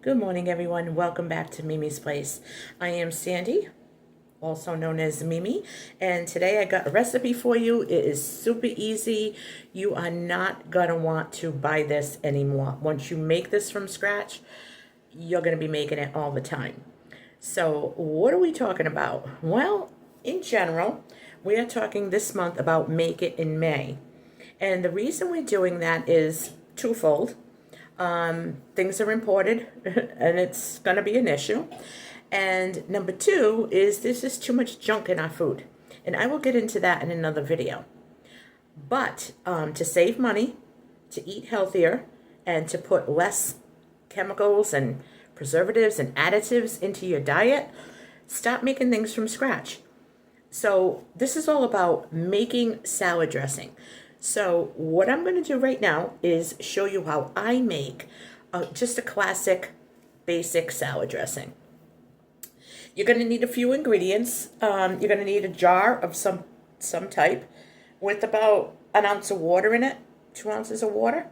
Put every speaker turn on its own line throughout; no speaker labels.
Good morning, everyone. Welcome back to Mimi's Place. I am Sandy, also known as Mimi, and today I got a recipe for you. It is super easy. You are not going to want to buy this anymore. Once you make this from scratch, you're going to be making it all the time. So what are we talking about? Well, in general, we are talking this month about Make It in May. And the reason we're doing that is twofold. Things are imported and it's going to be an issue. And number two is there's just too much junk in our food. And I will get into that in another video. But to save money, to eat healthier, and to put less chemicals and preservatives and additives into your diet, stop making things from scratch. So this is all about making salad dressing. So what I'm going to do right now is show you how I make just a classic basic salad dressing. You're going to need a few ingredients. You're going to need a jar of some type with about an ounce of water in it, 2 ounces of water.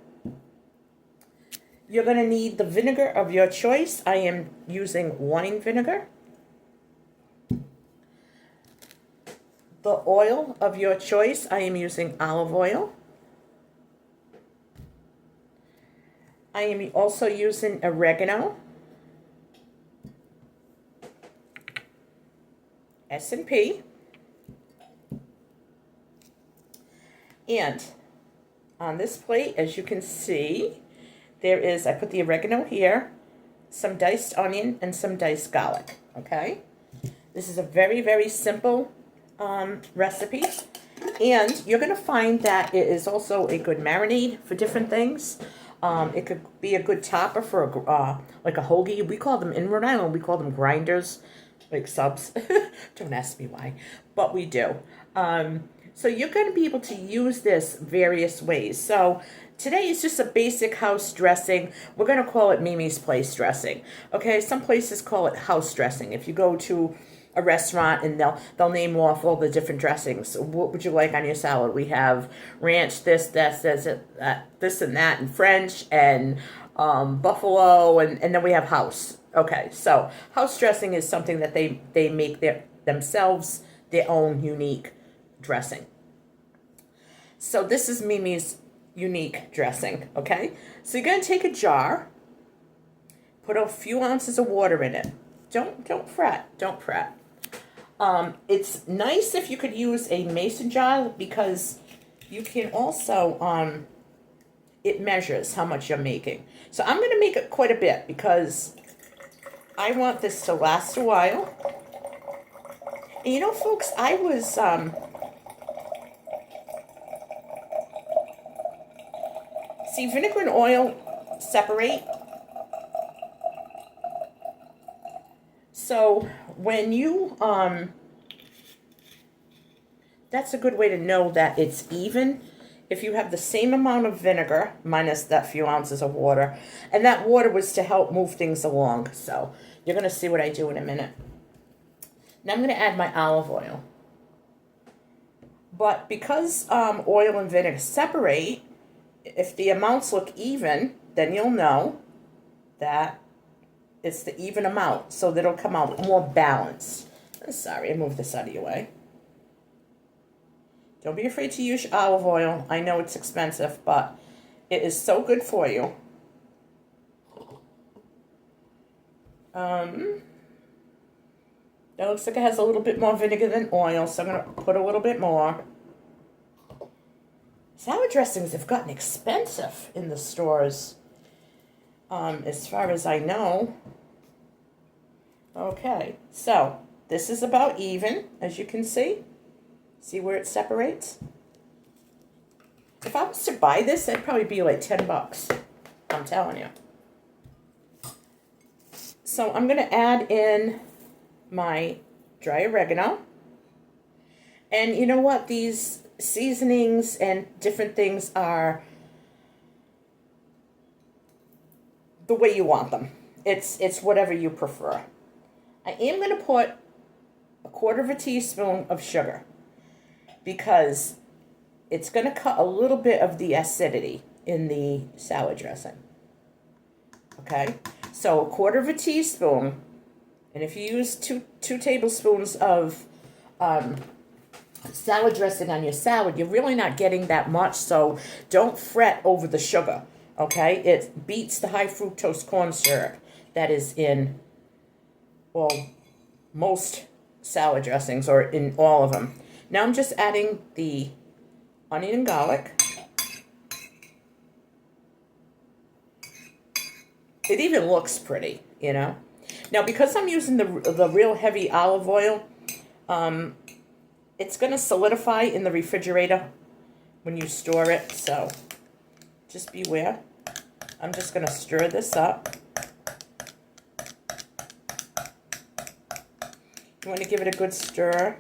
You're going to need the vinegar of your choice. I am using wine vinegar. The oil of your choice, I am using olive oil. I am also using oregano, S&P, and on this plate, as you can see, there is, I put the oregano here, some diced onion, and some diced garlic, okay? This is a very, very simple recipe, and you're going to find that it is also a good marinade for different things. It could be a good topper for like a hoagie. We call them, in Rhode Island, we call them grinders, like subs. Don't ask me why, but we do. So you're going to be able to use this various ways. So today is just a basic house dressing. We're going to call it Mimi's Place dressing. Okay, some places call it house dressing. If you go to a restaurant and they'll name off all the different dressings. What would you like on your salad? We have ranch, this, this and that, and French, and buffalo, and then we have house. Okay, so house dressing is something that they make themselves their own unique dressing. So this is Mimi's unique dressing, okay? So you're gonna take a jar, put a few ounces of water in it. Don't fret. It's nice if you could use a mason jar because you can also, it measures how much you're making. So I'm going to make it quite a bit because I want this to last a while. And you know, folks, I was, see, vinegar and oil separate. So when you, that's a good way to know that it's even. If you have the same amount of vinegar, minus that few ounces of water, and that water was to help move things along. So you're going to see what I do in a minute. Now I'm going to add my olive oil. But because oil and vinegar separate, if the amounts look even, then you'll know that it's the even amount, so that it'll come out more balanced. Sorry, I moved this out of your way. Don't be afraid to use olive oil. I know it's expensive, but it is so good for you. That looks like it has a little bit more vinegar than oil, so I'm going to put a little bit more. Salad dressings have gotten expensive in the stores. As far as I know. Okay, so this is about even, as you can see. See where it separates? If I was to buy this, that'd probably be like $10. I'm telling you. So I'm going to add in my dry oregano. And you know what? These seasonings and different things are the way you want them. It's whatever you prefer. I am going to put a 1/4 teaspoon of sugar because it's going to cut a little bit of the acidity in the salad dressing. Okay? So a quarter of a teaspoon, and if you use two tablespoons of salad dressing on your salad, you're really not getting that much, so don't fret over the sugar, okay? It beats the high fructose corn syrup that is in, well, most salad dressings, or in all of them. Now I'm just adding the onion and garlic. It even looks pretty, you know. Now, because I'm using the real heavy olive oil, it's going to solidify in the refrigerator when you store it, so just beware. I'm just going to stir this up. You want to give it a good stir.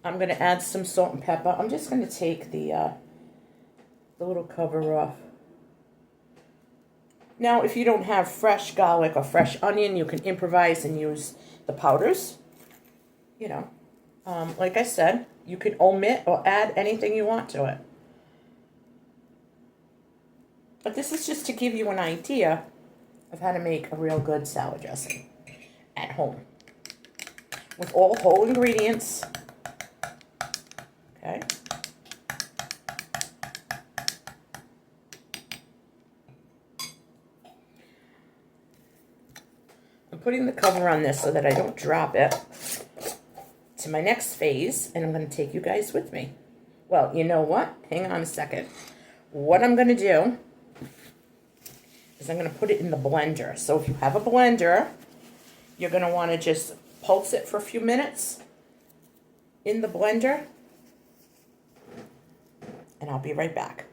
I'm going to add some salt and pepper. I'm just going to take the little cover off. Now, if you don't have fresh garlic or fresh onion, you can improvise and use the powders. You know, like I said, you can omit or add anything you want to it. But this is just to give you an idea of how to make a real good salad dressing at home with all whole ingredients. Okay. I'm putting the cover on this so that I don't drop it to my next phase, and I'm going to take you guys with me. Well, you know what? Hang on a second. What I'm going to do is I'm going to put it in the blender. So if you have a blender, you're going to want to just pulse it for a few minutes in the blender, and I'll be right back.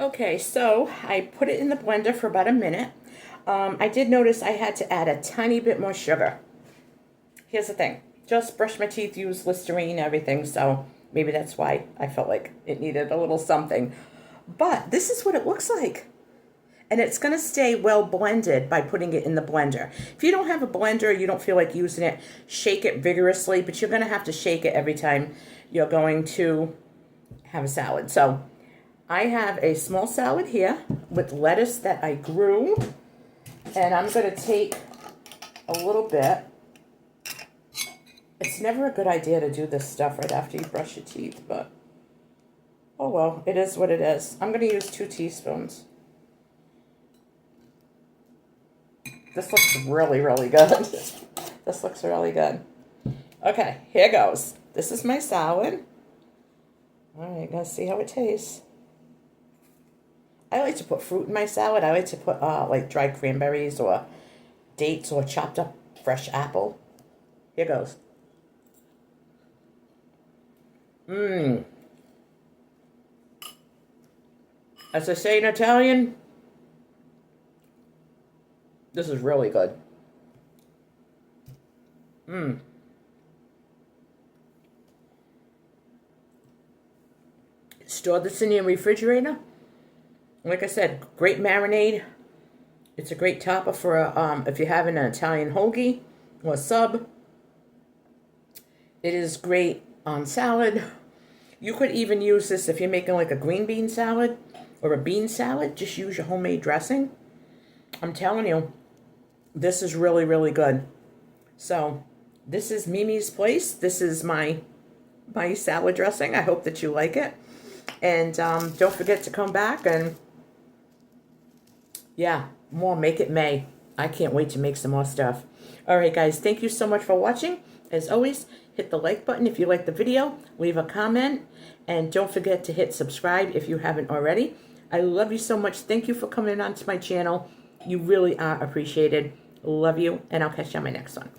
Okay, so I put it in the blender for about a minute. I did notice I had to add a tiny bit more sugar. Here's the thing. Just brush my teeth, use Listerine, everything, so maybe that's why I felt like it needed a little something. But this is what it looks like. And it's going to stay well blended by putting it in the blender. If you don't have a blender, you don't feel like using it, shake it vigorously, but you're going to have to shake it every time you're going to have a salad. So I have a small salad here with lettuce that I grew, and I'm going to take a little bit. It's never a good idea to do this stuff right after you brush your teeth, but oh well, it is what it is. I'm going to use 2 teaspoons. This looks really, really good. This looks really good. Okay, here goes. This is my salad. All right, gonna see how it tastes. I like to put fruit in my salad. I like to put like dried cranberries or dates or chopped up fresh apple. Here goes. Mmm. As I say in Italian, this is really good. Mmm. Store this in your refrigerator. Like I said, great marinade. It's a great topper for if you're having an Italian hoagie or sub. It is great on salad. You could even use this if you're making like a green bean salad or a bean salad. Just use your homemade dressing. I'm telling you, this is really, really good. So this is Mimi's Place. This is my salad dressing. I hope that you like it. And don't forget to come back and, yeah, more Make It May. I can't wait to make some more stuff. All right, guys, thank you so much for watching. As always, hit the like button if you like the video. Leave a comment. And don't forget to hit subscribe if you haven't already. I love you so much. Thank you for coming onto my channel. You really are appreciated. Love you, and I'll catch you on my next one.